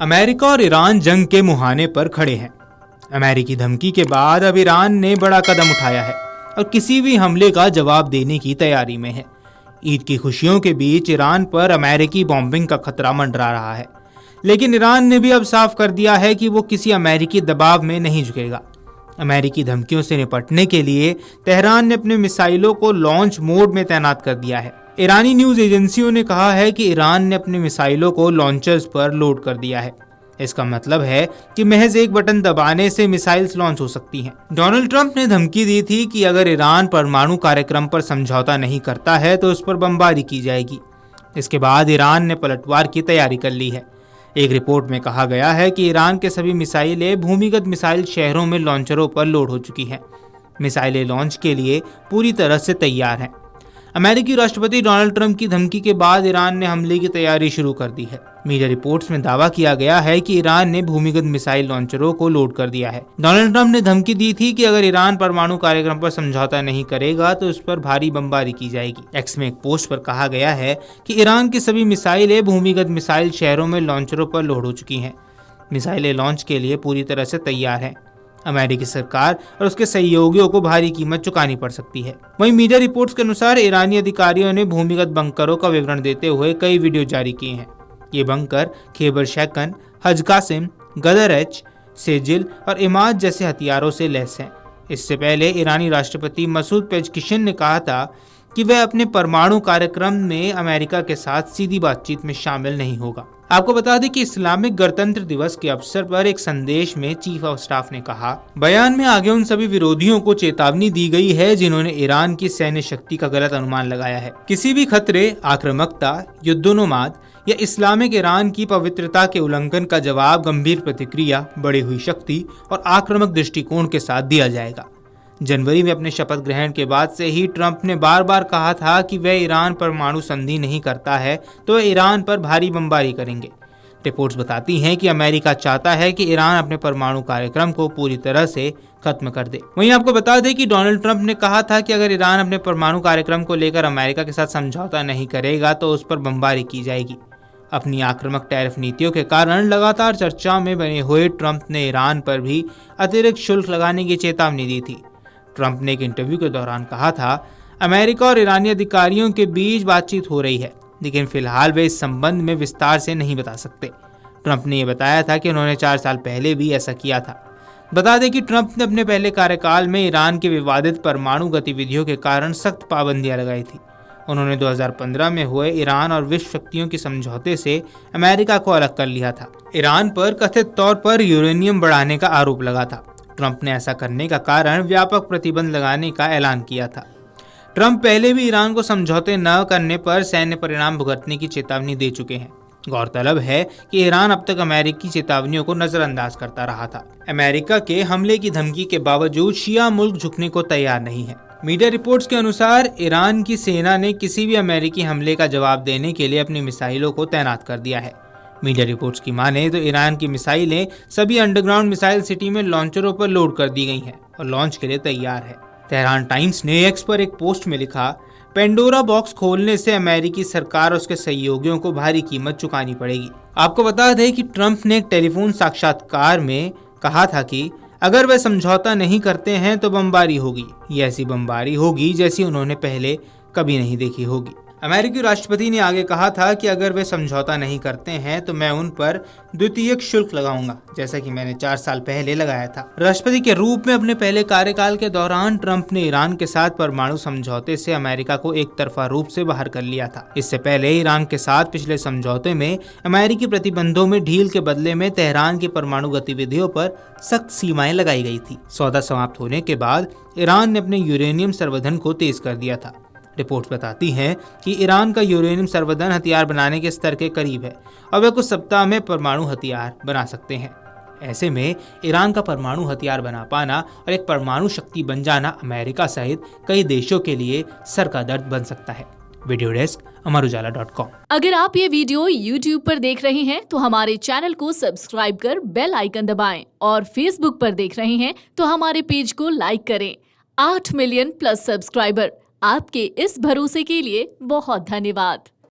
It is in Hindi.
अमेरिका और ईरान जंग के मुहाने पर खड़े हैं। अमेरिकी धमकी के बाद अब ईरान ने बड़ा कदम उठाया है और किसी भी हमले का जवाब देने की तैयारी में है। ईद की खुशियों के बीच ईरान पर अमेरिकी बॉम्बिंग का खतरा मंडरा रहा है, लेकिन ईरान ने भी अब साफ कर दिया है कि वो किसी अमेरिकी दबाव में नहीं झुकेगा। अमेरिकी धमकियों से निपटने के लिए तेहरान ने अपने मिसाइलों को लॉन्च मोड में तैनात कर दिया है। ईरानी न्यूज एजेंसियों ने कहा है कि ईरान ने अपने मिसाइलों को लॉन्चर्स पर लोड कर दिया है। इसका मतलब है कि महज एक बटन दबाने से मिसाइल्स लॉन्च हो सकती हैं। डोनाल्ड ट्रंप ने धमकी दी थी कि अगर ईरान परमाणु कार्यक्रम पर समझौता नहीं करता है तो उस पर बमबारी की जाएगी। इसके बाद ईरान ने पलटवार की तैयारी कर ली है। एक रिपोर्ट में कहा गया है कि ईरान के सभी मिसाइलें भूमिगत मिसाइल शहरों में लॉन्चरों पर लोड हो चुकी हैं। मिसाइलें लॉन्च के लिए पूरी तरह से तैयार हैं। अमेरिकी राष्ट्रपति डोनाल्ड ट्रंप की धमकी के बाद ईरान ने हमले की तैयारी शुरू कर दी है। मीडिया रिपोर्ट्स में दावा किया गया है कि ईरान ने भूमिगत मिसाइल लॉन्चरों को लोड कर दिया है। डोनाल्ड ट्रंप ने धमकी दी थी कि अगर ईरान परमाणु कार्यक्रम पर समझौता नहीं करेगा तो उस पर भारी बमबारी की जाएगी। एक्स में एक पोस्ट पर कहा गया है कि ईरान की सभी मिसाइलें भूमिगत मिसाइल शहरों में लॉन्चरों पर लोड हो चुकी हैं। मिसाइलें लॉन्च के लिए पूरी तरह से तैयार हैं। अमेरिकी सरकार और उसके सहयोगियों को भारी कीमत चुकानी पड़ सकती है। वहीं मीडिया रिपोर्ट्स के अनुसार ईरानी अधिकारियों ने भूमिगत बंकरों का विवरण देते हुए कई वीडियो जारी किए हैं। ये बंकर खैबर शैकन, हज कासिम, गदर एच, सेजिल और इमाद जैसे हथियारों से लैस हैं। इससे पहले ईरानी राष्ट्रपति मसूद पेजकिशन ने कहा था कि वह अपने परमाणु कार्यक्रम में अमेरिका के साथ सीधी बातचीत में शामिल नहीं होगा। आपको बता दें कि इस्लामिक गणतंत्र दिवस के अवसर पर एक संदेश में चीफ ऑफ स्टाफ ने कहा, बयान में आगे उन सभी विरोधियों को चेतावनी दी गई है जिन्होंने ईरान की सैन्य शक्ति का गलत अनुमान लगाया है। किसी भी खतरे, आक्रामकता, युद्धोन्माद या इस्लामिक ईरान की पवित्रता के उल्लंघन का जवाब गंभीर प्रतिक्रिया, बढ़ी हुई शक्ति और आक्रामक दृष्टिकोण के साथ दिया जाएगा। जनवरी में अपने शपथ ग्रहण के बाद से ही ट्रंप ने बार बार कहा था कि वह ईरान परमाणु संधि नहीं करता है तो वह ईरान पर भारी बमबारी करेंगे। रिपोर्ट्स बताती हैं कि अमेरिका चाहता है कि ईरान अपने परमाणु कार्यक्रम को पूरी तरह से खत्म कर दे। वहीं आपको बता दें कि डोनाल्ड ट्रंप ने कहा था कि अगर ईरान अपने परमाणु कार्यक्रम को लेकर अमेरिका के साथ समझौता नहीं करेगा तो उस पर बमबारी की जाएगी। अपनी आक्रामक टैरिफ नीतियों के कारण लगातार चर्चा में बने हुए ट्रंप ने ईरान पर भी अतिरिक्त शुल्क लगाने की चेतावनी दी थी। ट्रंप ने एक इंटरव्यू के दौरान कहा था, अमेरिका और ईरानी अधिकारियों के बीच बातचीत हो रही है, लेकिन फिलहाल वे इस संबंध में विस्तार से नहीं बता सकते। ट्रंप ने यह बताया था कि उन्होंने 4 साल पहले भी ऐसा किया था। बता दें कि ट्रंप ने अपने पहले कार्यकाल में ईरान के विवादित परमाणु गतिविधियों के कारण सख्त पाबंदियां लगाई थी। उन्होंने 2015 में हुए ईरान और विश्व शक्तियों के समझौते से अमेरिका को अलग कर लिया था। ईरान पर कथित तौर पर यूरेनियम बढ़ाने का आरोप लगा था। ट्रंप ने ऐसा करने का कारण व्यापक प्रतिबंध लगाने का ऐलान किया था। ट्रंप पहले भी ईरान को समझौते न करने पर सैन्य परिणाम भुगतने की चेतावनी दे चुके हैं। गौरतलब है कि ईरान अब तक अमेरिकी चेतावनियों को नजरअंदाज करता रहा था। अमेरिका के हमले की धमकी के बावजूद शिया मुल्क झुकने को तैयार नहीं है। मीडिया रिपोर्ट्स के अनुसार ईरान की सेना ने किसी भी अमेरिकी हमले का जवाब देने के लिए अपनी मिसाइलों को तैनात कर दिया है। मीडिया रिपोर्ट्स की माने तो ईरान की मिसाइलें सभी अंडरग्राउंड मिसाइल सिटी में लॉन्चरों पर लोड कर दी गई हैं और लॉन्च के लिए तैयार है। तेहरान टाइम्स ने एक्स पर एक पोस्ट में लिखा, पेंडोरा बॉक्स खोलने से अमेरिकी सरकार और उसके सहयोगियों को भारी कीमत चुकानी पड़ेगी। आपको बता दें कि ट्रंप ने एक टेलीफोन साक्षात्कार में कहा था कि अगर वे समझौता नहीं करते हैं तो बमबारी होगी। ये ऐसी बमबारी होगी जैसी उन्होंने पहले कभी नहीं देखी होगी। अमेरिकी राष्ट्रपति ने आगे कहा था कि अगर वे समझौता नहीं करते हैं तो मैं उन पर द्वितीयक शुल्क लगाऊंगा, जैसा कि मैंने 4 साल पहले लगाया था। राष्ट्रपति के रूप में अपने पहले कार्यकाल के दौरान ट्रंप ने ईरान के साथ परमाणु समझौते से अमेरिका को एक तरफा रूप से बाहर कर लिया था। इससे पहले ईरान के साथ पिछले समझौते में अमेरिकी प्रतिबंधों में ढील के बदले में तेहरान की परमाणु गतिविधियों पर सख्त सीमाएं लगाई गई थी। सौदा समाप्त होने के बाद ईरान ने अपने यूरेनियम संवर्धन को तेज कर दिया था। रिपोर्ट्स बताती हैं कि ईरान का यूरेनियम संवर्धन हथियार बनाने के स्तर के करीब है और वे कुछ सप्ताह में परमाणु हथियार बना सकते हैं। ऐसे में ईरान का परमाणु हथियार बना पाना और एक परमाणु शक्ति बन जाना अमेरिका सहित कई देशों के लिए सर का दर्द बन सकता है। वीडियो डेस्क अमरउजाला.com। अगर आप ये वीडियो YouTube पर देख रहे हैं तो हमारे चैनल को सब्सक्राइब कर बेल आइकन दबाएं और Facebook पर देख रहे हैं तो हमारे पेज को लाइक करें। 8 मिलियन प्लस सब्सक्राइबर, आपके इस भरोसे के लिए बहुत धन्यवाद।